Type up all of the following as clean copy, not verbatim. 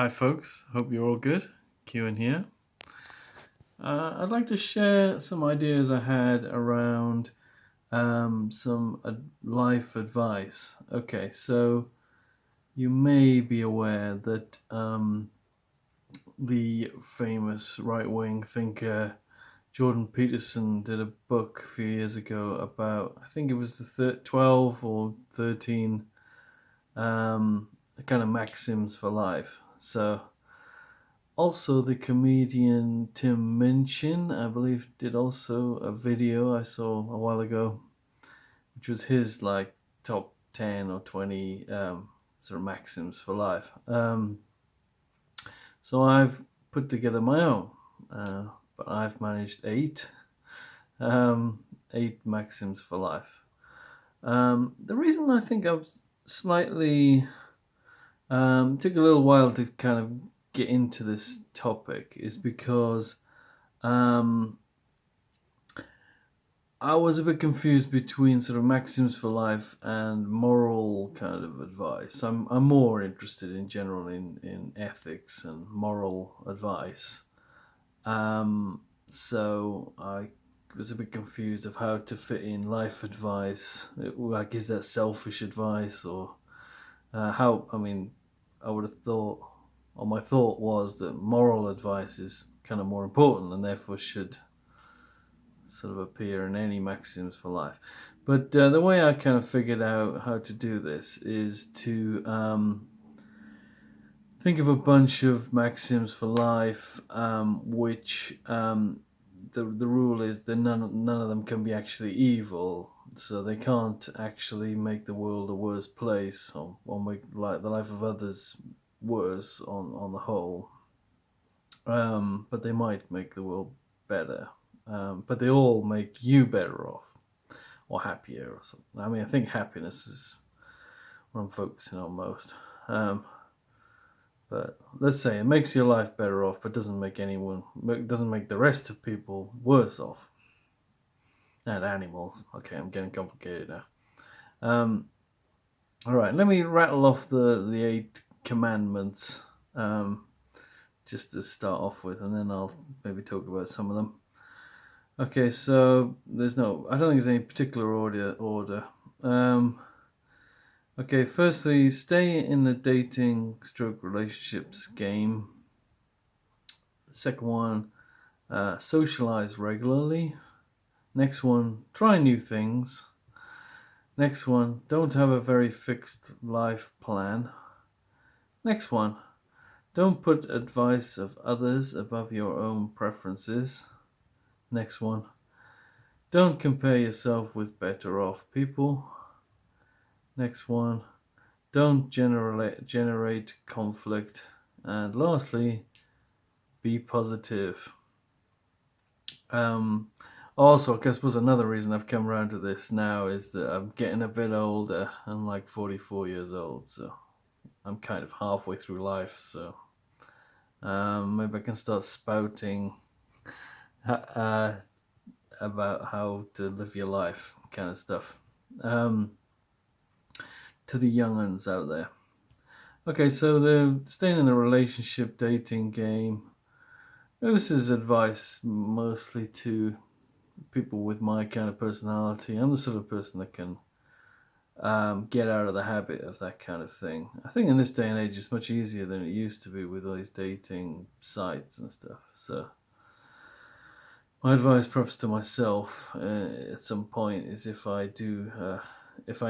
Hi folks, hope you're all good. Q in here. I'd like to share some ideas I had around some life advice. Okay, so you may be aware that the famous right-wing thinker Jordan Peterson did a book a few years ago about, I think it was the 12 or 13 kind of maxims for life. So also, the comedian Tim Minchin, I believe, did also a video I saw a while ago, which was his like top 10 or 20 sort of maxims for life. So I've put together my own, but I've managed um, eight maxims for life. The reason I think I was slightly took a little while to kind of get into this topic is because um, I was a bit confused between sort of maxims for life and moral kind of advice. I'm more interested in general in ethics and moral advice. So I was a bit confused of how to fit in life advice. Like, is that selfish advice or how? I mean, I would have thought, or my thought was that moral advice is kind of more important and therefore should sort of appear in any maxims for life. But the way I kind of figured out how to do this is to think of a bunch of maxims for life, which the rule is that none of them can be actually evil, so they can't actually make the world a worse place or make the life of others worse on the whole. But they might make the world better. But they all make you better off or happier or something. I mean, I think happiness is what I'm focusing on most. But let's say it makes your life better off, but doesn't make the rest of people worse off. And animals. Okay, I'm getting complicated now. All right, let me rattle off the eight commandments just to start off with, and then I'll maybe talk about some of them. Okay, so I don't think there's any particular order. Okay, firstly, stay in the dating stroke relationships game. Second one, socialize regularly. Next one, try new things. Next one, don't have a very fixed life plan. Next one, don't put advice of others above your own preferences. Next one, don't compare yourself with better off people. Next one, don't generate conflict. And lastly, be positive. Also, I suppose another reason I've come around to this now is that I'm getting a bit older. I'm like 44 years old, so I'm kind of halfway through life. So maybe I can start spouting about how to live your life, kind of stuff, to the young uns out there. Okay, so the staying in the relationship dating game. This is advice mostly to people with my kind of personality. I'm the sort of person that can get out of the habit of that kind of thing. I think in this day and age, it's much easier than it used to be with all these dating sites and stuff. So, my advice, perhaps to myself, at some point, is if I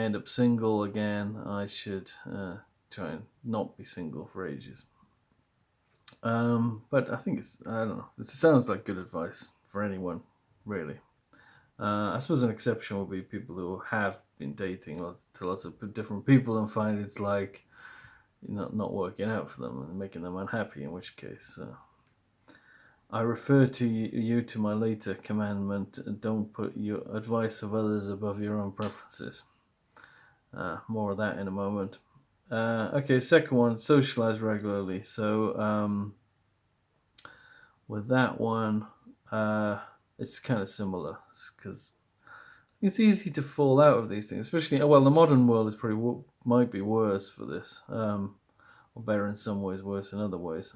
end up single again, I should try and not be single for ages. But I think I don't know. It sounds like good advice for anyone, really. I suppose an exception would be people who have been dating lots of different people and find it's like not working out for them and making them unhappy, in which case I refer to you to my later commandment: don't put your advice of others above your own preferences. More of that in a moment. Okay, second one, socialize regularly. So with that one, it's kind of similar because it's easy to fall out of these things, especially the modern world is probably might be worse for this. or better in some ways, worse in other ways.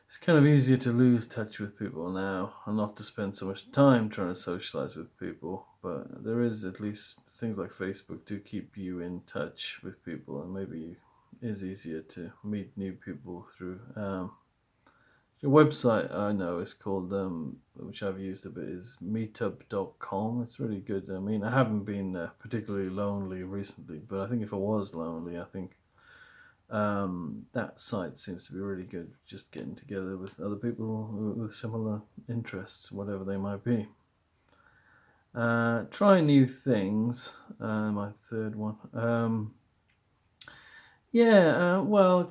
It's kind of easier to lose touch with people now and not to spend so much time trying to socialize with people. But there is at least things like Facebook do keep you in touch with people, and maybe it is easier to meet new people through. The website I know is called, which I've used a bit, is meetup.com. It's really good. I mean, I haven't been particularly lonely recently, but I think if I was lonely, I think that site seems to be really good, just getting together with other people with similar interests, whatever they might be. Try new things, my third one. Well,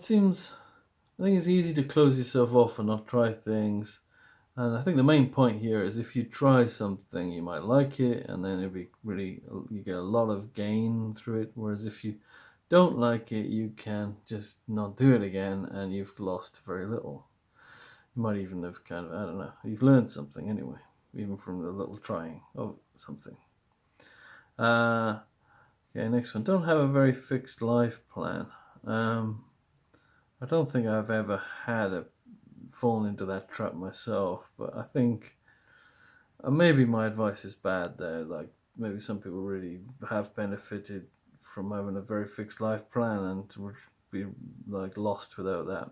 I think it's easy to close yourself off and not try things. And I think the main point here is if you try something, you might like it, and then you get a lot of gain through it. Whereas if you don't like it, you can just not do it again, and you've lost very little. You might even have I don't know, you've learned something anyway, even from the little trying of something. Okay, next one. Don't have a very fixed life plan. I don't think I've ever fallen into that trap myself, but I think maybe my advice is bad there. Like maybe some people really have benefited from having a very fixed life plan and would be like lost without that.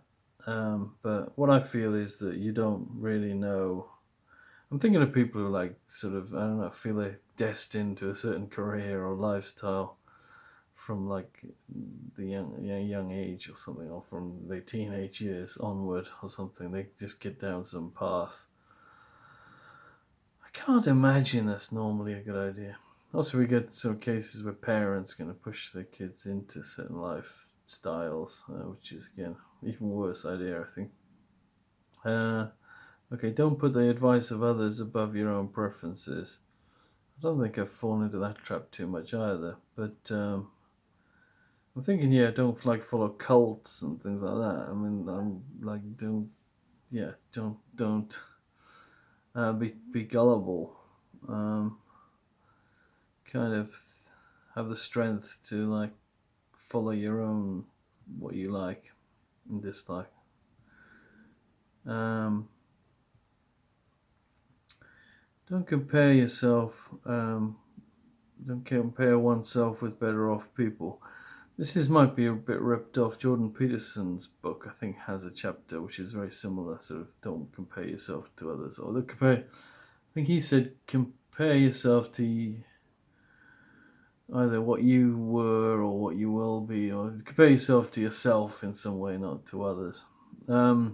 But what I feel is that you don't really know. I'm thinking of people who like sort of, I don't know, feel they're destined to a certain career or lifestyle from like the young age or something, or from their teenage years onward or something. They just get down some path. I can't imagine that's normally a good idea. Also, we get some cases where parents going to push their kids into certain lifestyles, which is again even worse idea, I think. Okay, don't put the advice of others above your own preferences. I don't think I've fallen into that trap too much either, but I'm thinking, don't like follow cults and things like that. I mean, I'm like, don't be gullible. Kind of have the strength to like follow your own what you like and dislike. Don't compare yourself. Don't compare oneself with better off people. Might be a bit ripped off. Jordan Peterson's book, I think, has a chapter which is very similar. Sort of, don't compare yourself to others, or I think he said compare yourself to either what you were or what you will be, or compare yourself to yourself in some way, not to others. I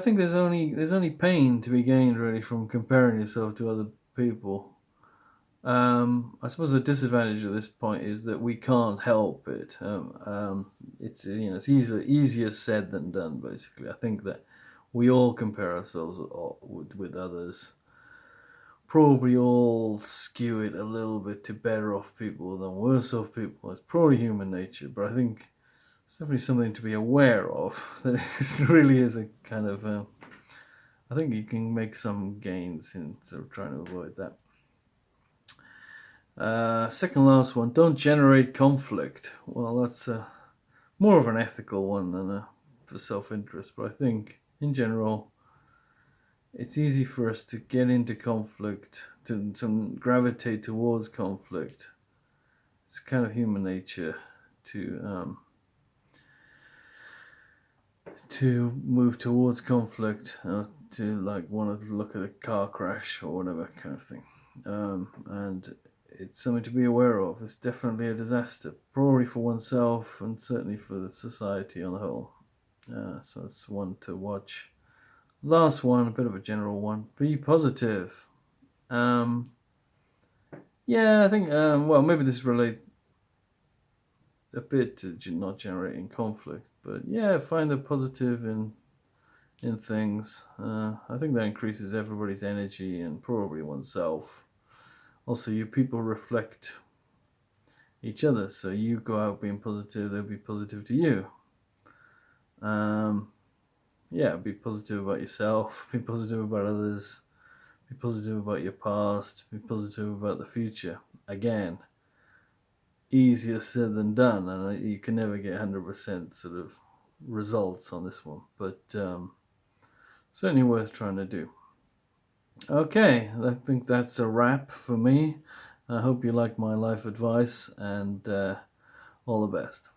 think there's only pain to be gained really from comparing yourself to other people. I suppose the disadvantage at this point is that we can't help it. It's it's easier said than done. Basically, I think that we all compare ourselves with others. Probably all skew it a little bit to better off people than worse off people. It's probably human nature, but I think it's definitely something to be aware of. That it really is a kind of. I think you can make some gains in sort of trying to avoid that. Second last one, don't generate conflict. Well, that's more of an ethical one than for self-interest, but I think in general it's easy for us to get into conflict, to gravitate towards conflict. It's kind of human nature to move towards conflict, to like want to look at a car crash or whatever kind of thing. And it's something to be aware of. It's definitely a disaster, probably for oneself and certainly for the society on the whole. So that's one to watch. Last one, a bit of a general one. Be positive. I think, maybe this relates a bit to not generating conflict, but find a positive in things. I think that increases everybody's energy and probably oneself. Also, you people reflect each other, so you go out being positive, they'll be positive to you. Be positive about yourself, be positive about others, be positive about your past, be positive about the future. Again, easier said than done, and you can never get 100% sort of results on this one, but certainly worth trying to do. Okay, I think that's a wrap for me. I hope you like my life advice, and all the best.